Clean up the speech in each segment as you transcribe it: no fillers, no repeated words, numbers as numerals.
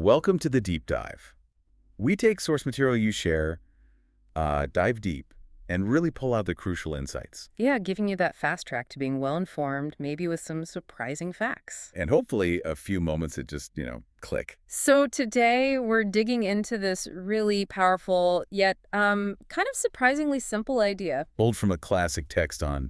Welcome to the deep dive. We take source material you share, dive deep, and really pull out the crucial insights. Yeah, giving you that fast track to being well-informed, maybe with some surprising facts. And hopefully a few moments that just, click. So today we're digging into this really powerful, yet kind of surprisingly simple idea. Pulled from a classic text on,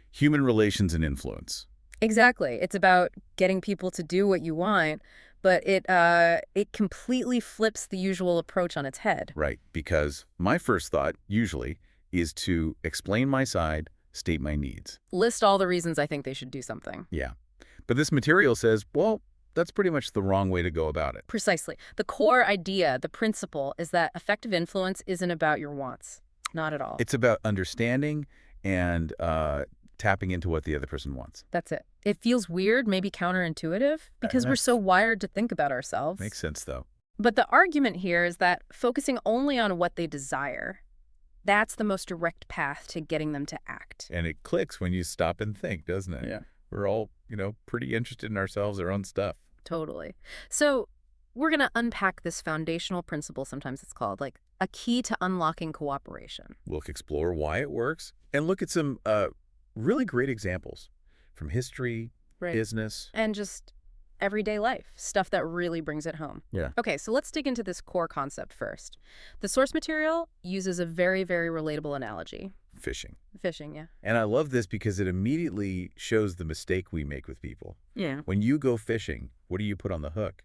human relations and influence. Exactly. It's about getting people to do what you want, but it completely flips the usual approach on its head. Right, because my first thought, usually, is to explain my side, state my needs. List all the reasons I think they should do something. Yeah. But this material says, well, that's pretty much the wrong way to go about it. Precisely. The core idea, the principle, is that effective influence isn't about your wants. Not at all. It's about understanding and tapping into what the other person wants. That's it. It feels weird, maybe counterintuitive, because we're so wired to think about ourselves. Makes sense, though. But the argument here is that focusing only on what they desire, that's the most direct path to getting them to act. And it clicks when you stop and think, doesn't it? Yeah. We're all, pretty interested in ourselves, our own stuff. Totally. So we're going to unpack this foundational principle, sometimes it's called, like a key to unlocking cooperation. We'll explore why it works and look at some really great examples from history, business, and just everyday life, stuff that really brings it home. Yeah. Okay, so let's dig into this core concept first. The source material uses a very, very relatable analogy. Fishing. Fishing, yeah. And I love this because it immediately shows the mistake we make with people. Yeah. When you go fishing, what do you put on the hook?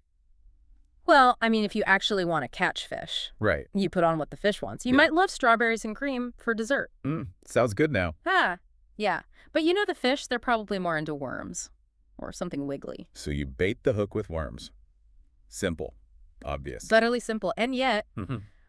Well, I mean, if you actually want to catch fish, right, you put on what the fish wants. You might love strawberries and cream for dessert. Sounds good now. Yeah. But the fish, they're probably more into worms or something wiggly. So you bait the hook with worms. Simple. Obvious. Utterly simple. And yet,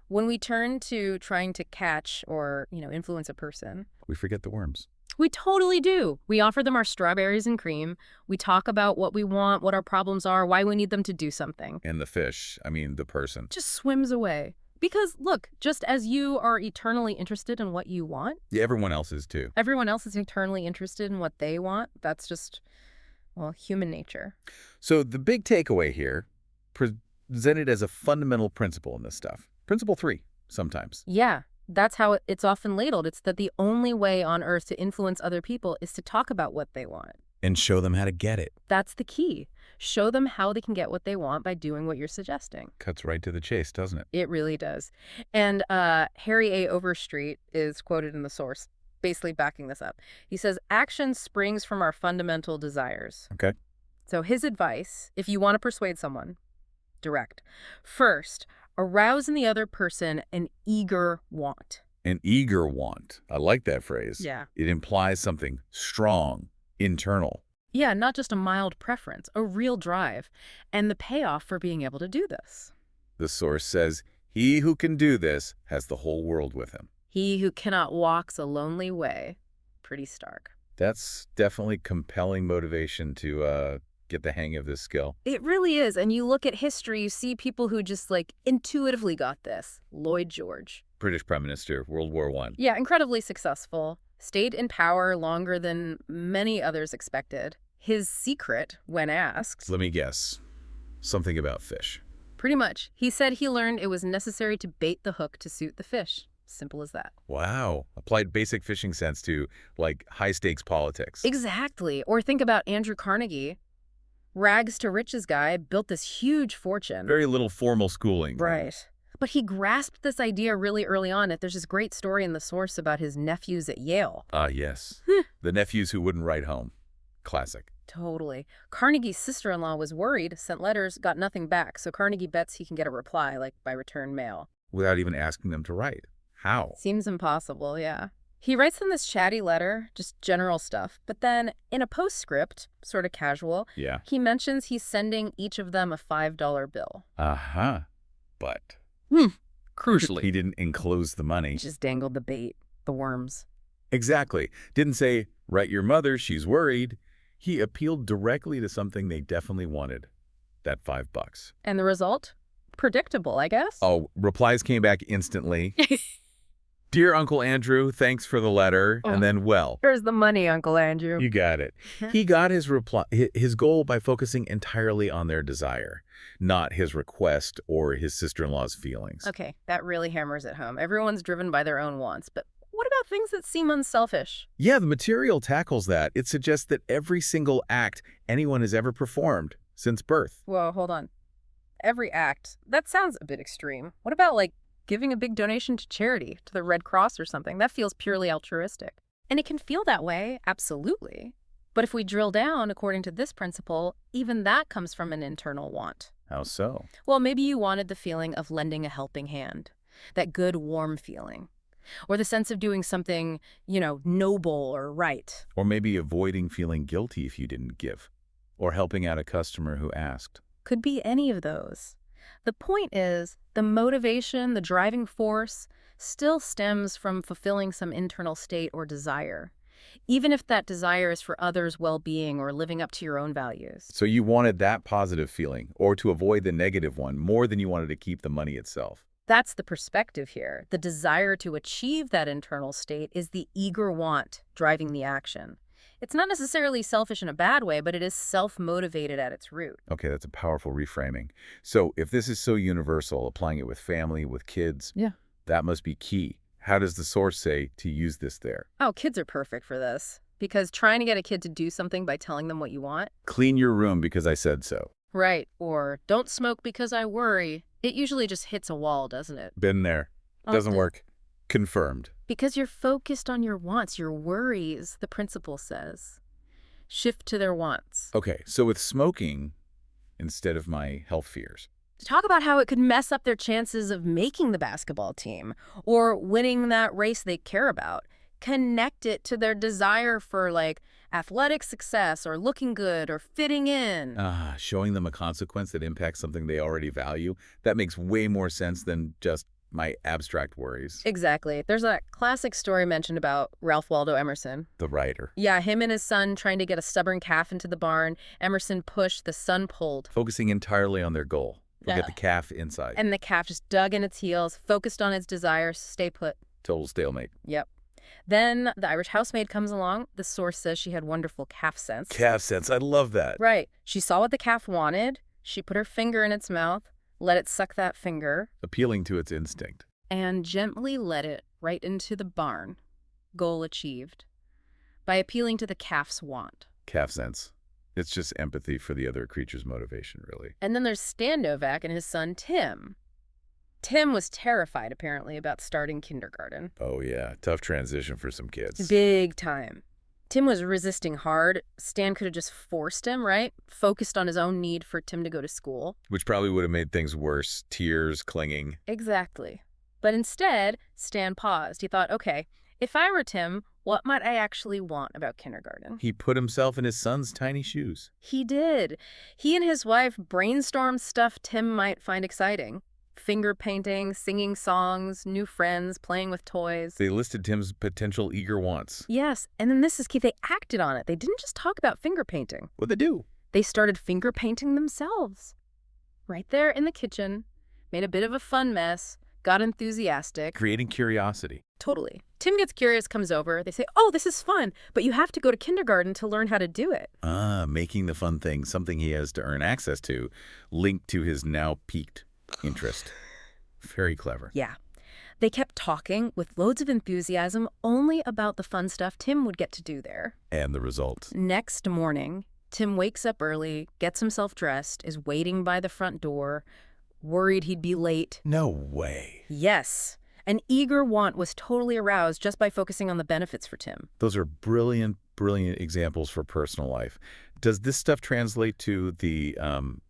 when we turn to trying to catch or, influence a person, we forget the worms. We totally do. We offer them our strawberries and cream. We talk about what we want, what our problems are, why we need them to do something. And the fish, the person, just swims away. Because, look, just as you are eternally interested in what you want. Yeah, everyone else is too. Everyone else is eternally interested in what they want. That's just, human nature. So the big takeaway here, presented as a fundamental principle in this stuff. Principle 3, sometimes. Yeah. That's how it's often ladled. It's that the only way on earth to influence other people is to talk about what they want. And show them how to get it. That's the key. Show them how they can get what they want by doing what you're suggesting. Cuts right to the chase, doesn't it? It really does. And Harry A. Overstreet is quoted in the source, basically backing this up. He says, action springs from our fundamental desires. Okay. So his advice, if you want to persuade someone, direct. First, arouse in the other person an eager want. An eager want. I like that phrase. Yeah. It implies something strong, internal. Yeah, not just a mild preference, a real drive, and the payoff for being able to do this. The source says, he who can do this has the whole world with him. He who cannot walk's a lonely way. Pretty stark. That's definitely compelling motivation to get the hang of this skill. It really is. And you look at history, you see people who just intuitively got this. Lloyd George. British Prime Minister, World War I. Yeah, incredibly successful. Stayed in power longer than many others expected. His secret, when asked... Let me guess. Something about fish. Pretty much. He said he learned it was necessary to bait the hook to suit the fish. Simple as that. Wow. Applied basic fishing sense to, high-stakes politics. Exactly. Or think about Andrew Carnegie. Rags to riches guy, built this huge fortune. Very little formal schooling. Right. But he grasped this idea really early on. There's this great story in the source about his nephews at Yale. Ah, yes. The nephews who wouldn't write home. Classic. Totally. Carnegie's sister-in-law was worried, sent letters, got nothing back. So Carnegie bets he can get a reply, by return mail. Without even asking them to write. How? Seems impossible, yeah. He writes them this chatty letter, just general stuff. But then, in a postscript, sort of casual, he mentions he's sending each of them a $5 bill. Uh-huh. But... Crucially. He didn't enclose the money. He just dangled the bait, the worms. Exactly. Didn't say, write your mother, she's worried. He appealed directly to something they definitely wanted. That $5. And the result? Predictable, I guess. Oh, replies came back instantly. Dear Uncle Andrew, thanks for the letter. And then, well, here's the money, Uncle Andrew. You got it. He got his goal by focusing entirely on their desire, not his request or his sister-in-law's feelings. Okay, that really hammers it home. Everyone's driven by their own wants, but what about things that seem unselfish? Yeah, the material tackles that. It suggests that every single act anyone has ever performed since birth. Whoa, hold on. Every act? That sounds a bit extreme. What about, like, giving a big donation to charity, to the Red Cross or something? That feels purely altruistic. And it can feel that way, absolutely. But if we drill down, according to this principle, even that comes from an internal want. How so? Well, maybe you wanted the feeling of lending a helping hand, that good, warm feeling, or the sense of doing something, noble or right. Or maybe avoiding feeling guilty if you didn't give, or helping out a customer who asked. Could be any of those. The point is, the motivation, the driving force, still stems from fulfilling some internal state or desire, even if that desire is for others' well-being or living up to your own values. So you wanted that positive feeling, or to avoid the negative one, more than you wanted to keep the money itself. That's the perspective here. The desire to achieve that internal state is the eager want driving the action. It's not necessarily selfish in a bad way, but it is self-motivated at its root. Okay, that's a powerful reframing. So if this is so universal, applying it with family, with kids, that must be key. How does the source say to use this there? Oh, kids are perfect for this. Because trying to get a kid to do something by telling them what you want. Clean your room because I said so. Right. Or don't smoke because I worry. It usually just hits a wall, doesn't it? Been there. Doesn't work. Confirmed. Because you're focused on your wants, your worries, the principle says. Shift to their wants. Okay, so with smoking, instead of my health fears. Talk about how it could mess up their chances of making the basketball team or winning that race they care about. Connect it to their desire for, like, athletic success or looking good or fitting in. Showing them a consequence that impacts something they already value. That makes way more sense than just my abstract worries. Exactly. There's a classic story mentioned about Ralph Waldo Emerson. The writer. Yeah, him and his son trying to get a stubborn calf into the barn. Emerson pushed, the son pulled. Focusing entirely on their goal. Forget the calf inside. And the calf just dug in its heels, focused on its desires, stay put. Total stalemate. Yep. Then the Irish housemaid comes along. The source says she had wonderful calf sense. Calf sense. I love that. Right. She saw what the calf wanted. She put her finger in its mouth, let it suck that finger. Appealing to its instinct. And gently led it right into the barn. Goal achieved. By appealing to the calf's want. Calf sense. It's just empathy for the other creature's motivation, really. And then there's Stan Novak and his son, Tim. Tim was terrified, apparently, about starting kindergarten. Oh, yeah. Tough transition for some kids. Big time. Tim was resisting hard. Stan could have just forced him, right? Focused on his own need for Tim to go to school. Which probably would have made things worse. Tears, clinging. Exactly. But instead, Stan paused. He thought, okay, if I were Tim, what might I actually want about kindergarten? He put himself in his son's tiny shoes. He did. He and his wife brainstormed stuff Tim might find exciting. Finger painting, singing songs, new friends, playing with toys. They listed Tim's potential eager wants. Yes, and then this is key. They acted on it. They didn't just talk about finger painting. What'd they do? They started finger painting themselves. Right there in the kitchen. Made a bit of a fun mess. Got enthusiastic. Creating curiosity. Totally. Tim gets curious, comes over. They say, oh, this is fun, but you have to go to kindergarten to learn how to do it. Making the fun thing something he has to earn access to, linked to his now piqued interest. Very clever. Yeah. They kept talking with loads of enthusiasm only about the fun stuff Tim would get to do there. And the result. Next morning, Tim wakes up early, gets himself dressed, is waiting by the front door, worried he'd be late. No way. Yes. An eager want was totally aroused just by focusing on the benefits for Tim. Those are brilliant, brilliant examples for personal life. Does this stuff translate to the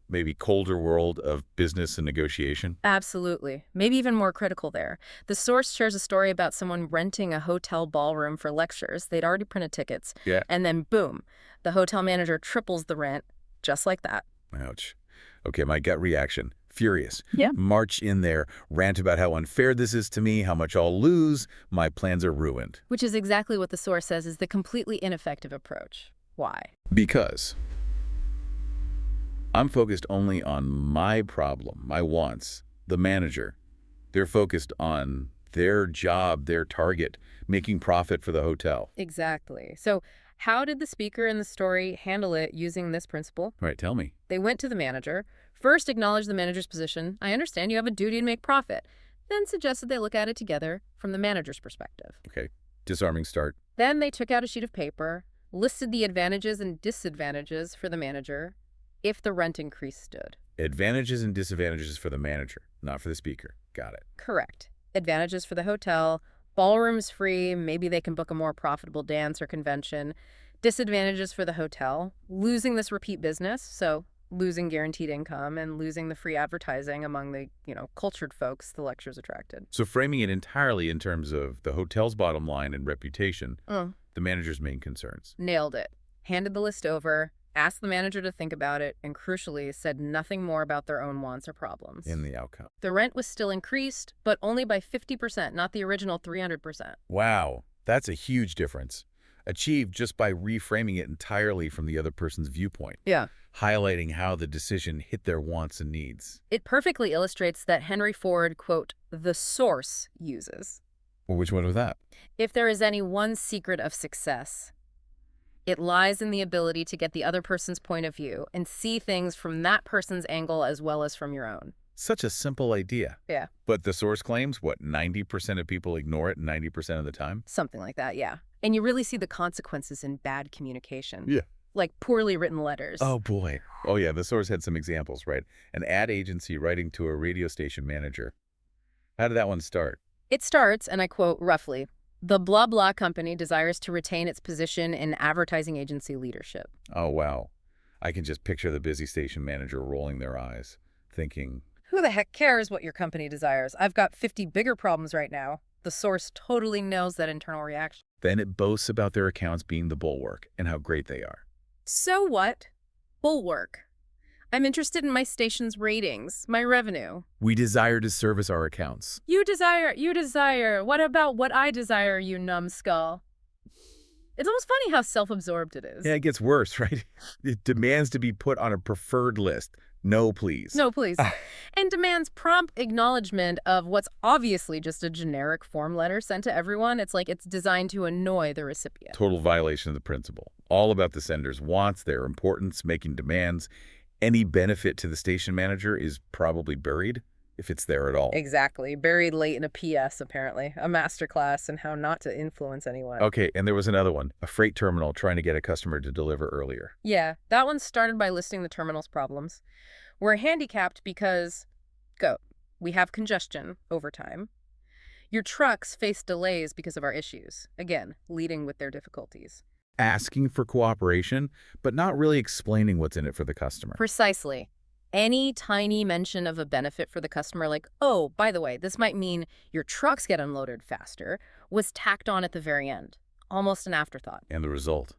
maybe colder world of business and negotiation? Absolutely. Maybe even more critical there. The source shares a story about someone renting a hotel ballroom for lectures. They'd already printed tickets. Yeah. And then, boom, the hotel manager triples the rent, just like that. Ouch. Okay, my gut reaction. Furious. Yeah. March in there, rant about how unfair this is to me, how much I'll lose, my plans are ruined. Which is exactly what the source says is the completely ineffective approach. Why? Because I'm focused only on my problem, my wants. The manager, they're focused on their job, their target, making profit for the hotel. Exactly. So how did the speaker in the story handle it using this principle? All right, tell me. They went to the manager, first acknowledged the manager's position. I understand you have a duty to make profit. Then suggested they look at it together from the manager's perspective. Okay, disarming start. Then they took out a sheet of paper, listed the advantages and disadvantages for the manager if the rent increase stood. Advantages and disadvantages for the manager, not for the speaker. Got it. Correct. Advantages for the hotel, ballroom's free, maybe they can book a more profitable dance or convention. Disadvantages for the hotel, losing this repeat business, so losing guaranteed income and losing the free advertising among the, cultured folks the lectures attracted. So framing it entirely in terms of the hotel's bottom line and reputation, the manager's main concerns. Nailed it. Handed the list over, asked the manager to think about it, and crucially said nothing more about their own wants or problems. In the outcome. The rent was still increased, but only by 50%, not the original 300%. Wow, that's a huge difference. Achieved just by reframing it entirely from the other person's viewpoint. Yeah. Highlighting how the decision hit their wants and needs. It perfectly illustrates that Henry Ford, quote, the source uses. Well, which one was that? If there is any one secret of success, it lies in the ability to get the other person's point of view and see things from that person's angle as well as from your own. Such a simple idea. Yeah. But the source claims, 90% of people ignore it 90% of the time? Something like that, yeah. And you really see the consequences in bad communication. Yeah. Like poorly written letters. Oh, boy. Oh, yeah, the source had some examples, right? An ad agency writing to a radio station manager. How did that one start? It starts, and I quote roughly, the blah blah company desires to retain its position in advertising agency leadership. Oh, wow. I can just picture the busy station manager rolling their eyes, thinking, who the heck cares what your company desires? I've got 50 bigger problems right now. The source totally knows that internal reaction. Then it boasts about their accounts being the bulwark and how great they are. So what? Bulwark. I'm interested in my station's ratings, my revenue. We desire to service our accounts. You desire. What about what I desire, you numbskull? It's almost funny how self-absorbed it is. Yeah, it gets worse, right? It demands to be put on a preferred list. No, please. No, please. And demands prompt acknowledgement of what's obviously just a generic form letter sent to everyone. It's like it's designed to annoy the recipient. Total violation of the principle. All about the sender's wants, their importance, making demands. Any benefit to the station manager is probably buried, if it's there at all. Exactly. Buried late in a PS, apparently. A masterclass in how not to influence anyone. Okay, and there was another one. A freight terminal trying to get a customer to deliver earlier. Yeah, that one started by listing the terminal's problems. We're handicapped because, we have congestion over time. Your trucks face delays because of our issues. Again, leading with their difficulties. Asking for cooperation, but not really explaining what's in it for the customer. Precisely. Any tiny mention of a benefit for the customer, like, oh, by the way, this might mean your trucks get unloaded faster, was tacked on at the very end. Almost an afterthought. And the result?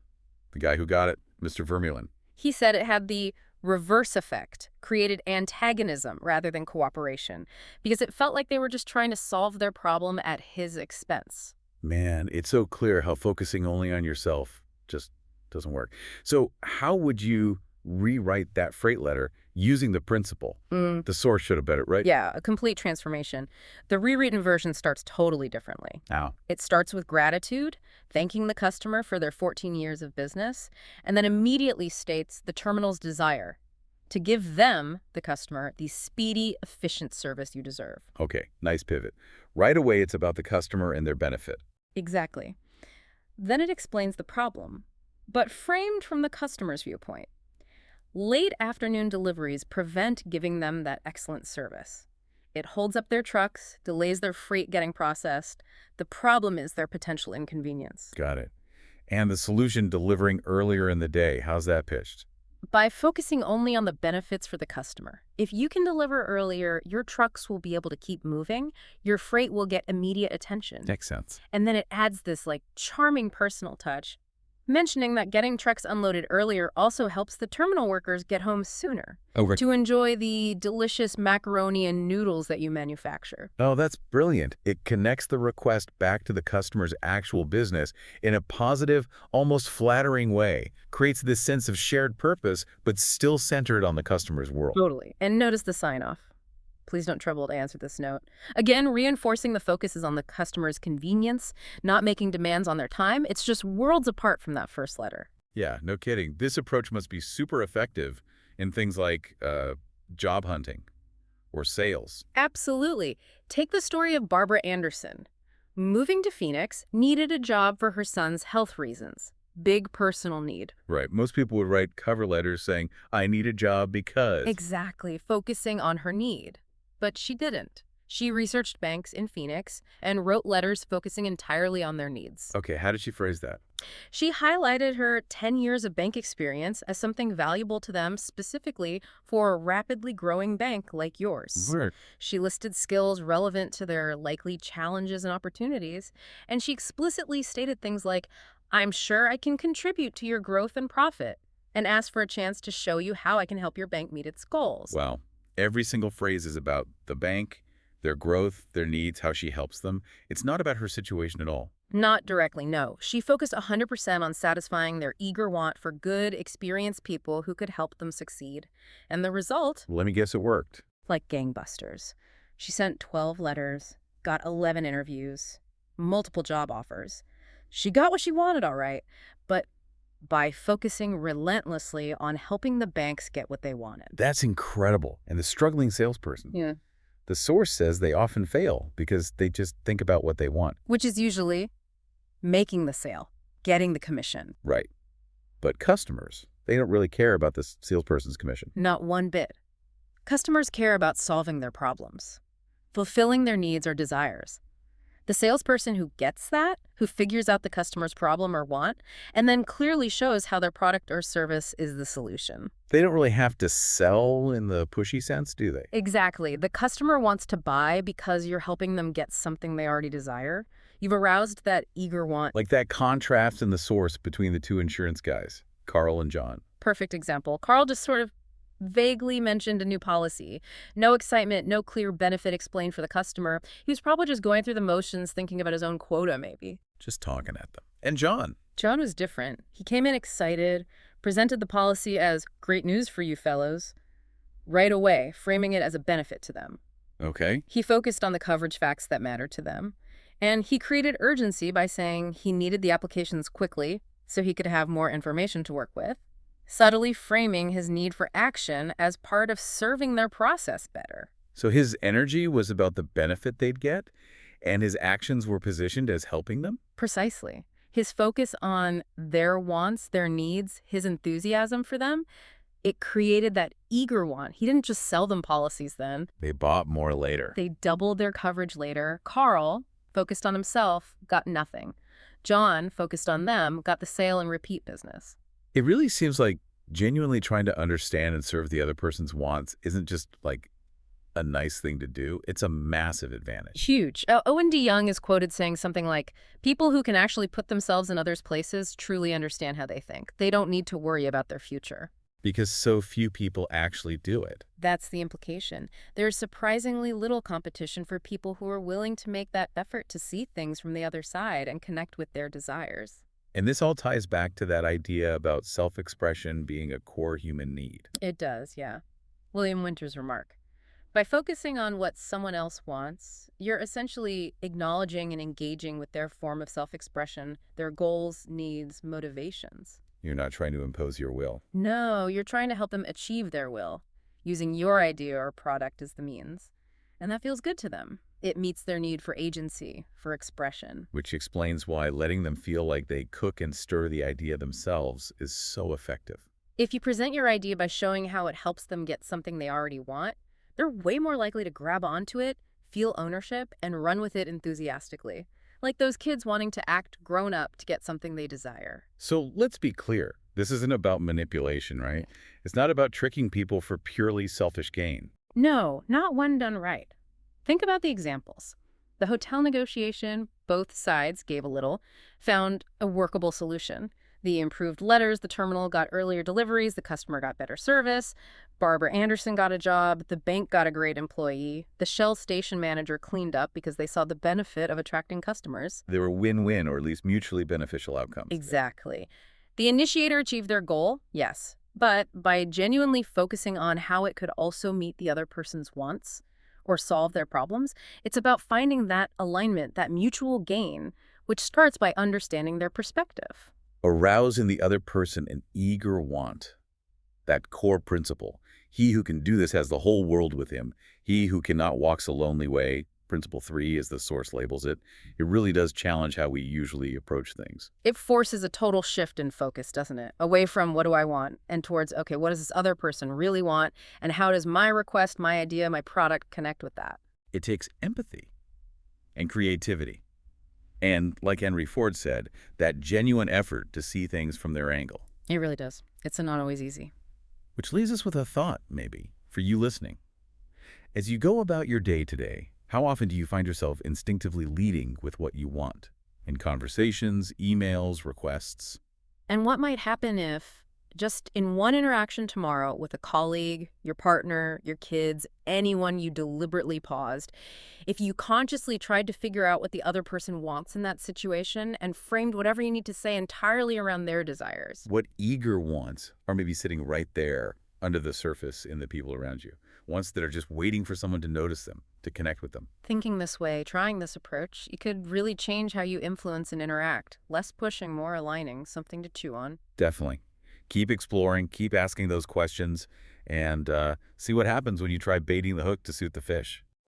The guy who got it, Mr. Vermeulen. He said it had the reverse effect, created antagonism rather than cooperation, because it felt like they were just trying to solve their problem at his expense. Man, it's so clear how focusing only on yourself just doesn't work. So how would you rewrite that freight letter using the principle? The source should have bet it, right? Yeah, a complete transformation. The rewritten version starts totally differently. How? It starts with gratitude, thanking the customer for their 14 years of business, and then immediately states the terminal's desire to give them, the customer, the speedy, efficient service you deserve. Okay, nice pivot. Right away, it's about the customer and their benefit. Exactly. Then it explains the problem, but framed from the customer's viewpoint. Late afternoon deliveries prevent giving them that excellent service. It holds up their trucks, delays their freight getting processed. The problem is their potential inconvenience. Got it. And the solution, delivering earlier in the day. How's that pitched? By focusing only on the benefits for the customer. If you can deliver earlier, your trucks will be able to keep moving. Your freight will get immediate attention. Makes sense. And then it adds this charming personal touch, mentioning that getting trucks unloaded earlier also helps the terminal workers get home sooner to enjoy the delicious macaroni and noodles that you manufacture. Oh, that's brilliant. It connects the request back to the customer's actual business in a positive, almost flattering way. Creates this sense of shared purpose, but still centered on the customer's world. Totally. And notice the sign-off. Please don't trouble to answer this note. Again, reinforcing the focus is on the customer's convenience, not making demands on their time. It's just worlds apart from that first letter. Yeah, no kidding. This approach must be super effective in things like job hunting or sales. Absolutely. Take the story of Barbara Anderson. Moving to Phoenix, needed a job for her son's health reasons. Big personal need. Right. Most people would write cover letters saying, I need a job because. Exactly, focusing on her need. But she didn't. She researched banks in Phoenix and wrote letters focusing entirely on their needs. Okay, how did she phrase that? She highlighted her 10 years of bank experience as something valuable to them specifically for a rapidly growing bank like yours. Word. She listed skills relevant to their likely challenges and opportunities, and she explicitly stated things like, I'm sure I can contribute to your growth and profit, and asked for a chance to show you how I can help your bank meet its goals. Wow. Every single phrase is about the bank, their growth, their needs, how she helps them. It's not about her situation at all. Not directly, no. She focused 100% on satisfying their eager want for good, experienced people who could help them succeed. And the result? Let me guess it worked. Like gangbusters. She sent 12 letters, got 11 interviews, multiple job offers. She got what she wanted, all right, but by focusing relentlessly on helping the banks get what they wanted. That's incredible. And the struggling salesperson. Yeah. The source says they often fail because they just think about what they want. Which is usually making the sale, getting the commission. Right. But customers, they don't really care about this salesperson's commission. Not one bit. Customers care about solving their problems, fulfilling their needs or desires. The salesperson who gets that, who figures out the customer's problem or want, and then clearly shows how their product or service is the solution. They don't really have to sell in the pushy sense, do they? Exactly. The customer wants to buy because you're helping them get something they already desire. You've aroused that eager want. Like that contrast in the source between the two insurance guys, Carl and John. Perfect example. Carl just sort of vaguely mentioned a new policy. No excitement, no clear benefit explained for the customer. He was probably just going through the motions, thinking about his own quota, maybe. Just talking at them. And John. John was different. He came in excited, presented the policy as great news for you fellows, right away, framing it as a benefit to them. Okay. He focused on the coverage facts that mattered to them, and he created urgency by saying he needed the applications quickly so he could have more information to work with, subtly framing his need for action as part of serving their process better. So his energy was about the benefit they'd get, and his actions were positioned as helping them? Precisely. His focus on their wants, their needs, his enthusiasm for them, it created that eager want. He didn't just sell them policies then. They bought more later. They doubled their coverage later. Carl, focused on himself, got nothing. John, focused on them, got the sale and repeat business. It really seems like genuinely trying to understand and serve the other person's wants isn't just like a nice thing to do. It's a massive advantage. Huge. Owen D. Young is quoted saying something like, people who can actually put themselves in others' places truly understand how they think. They don't need to worry about their future. Because so few people actually do it. That's the implication. There's surprisingly little competition for people who are willing to make that effort to see things from the other side and connect with their desires. And this all ties back to that idea about self-expression being a core human need. It does, yeah. William Winter's remark. By focusing on what someone else wants, you're essentially acknowledging and engaging with their form of self-expression, their goals, needs, motivations. You're not trying to impose your will. No, you're trying to help them achieve their will, using your idea or product as the means. And that feels good to them. It meets their need for agency, for expression. Which explains why letting them feel like they cook and stir the idea themselves is so effective. If you present your idea by showing how it helps them get something they already want, they're way more likely to grab onto it, feel ownership, and run with it enthusiastically. Like those kids wanting to act grown up to get something they desire. So let's be clear. This isn't about manipulation, right? It's not about tricking people for purely selfish gain. No, not when done right. Think about the examples. The hotel negotiation, both sides gave a little, found a workable solution. The improved letters, the terminal got earlier deliveries, the customer got better service, Barbara Anderson got a job, the bank got a great employee, the Shell station manager cleaned up because they saw the benefit of attracting customers. They were win-win, or at least mutually beneficial outcomes. Exactly. The initiator achieved their goal, yes, but by genuinely focusing on how it could also meet the other person's wants, or solve their problems. It's about finding that alignment, that mutual gain, which starts by understanding their perspective. Arouse in the other person an eager want. That core principle. He who can do this has the whole world with him. He who cannot walks a lonely way. Principle 3, as the source labels it. It really does challenge how we usually approach things. It forces a total shift in focus, doesn't it? Away from what do I want and towards, okay, what does this other person really want? And how does my request, my idea, my product connect with that? It takes empathy and creativity. And like Henry Ford said, that genuine effort to see things from their angle. It really does. It's not always easy. Which leaves us with a thought, maybe, for you listening. As you go about your day today, how often do you find yourself instinctively leading with what you want? In conversations, emails, requests? And what might happen if, just in one interaction tomorrow with a colleague, your partner, your kids, anyone you deliberately paused, if you consciously tried to figure out what the other person wants in that situation and framed whatever you need to say entirely around their desires? What eager wants are maybe sitting right there under the surface in the people around you? Wants that are just waiting for someone to notice them, to connect with them. Thinking this way, trying this approach, you could really change how you influence and interact. Less pushing, more aligning, something to chew on. Definitely. Keep exploring, keep asking those questions, and see what happens when you try baiting the hook to suit the fish.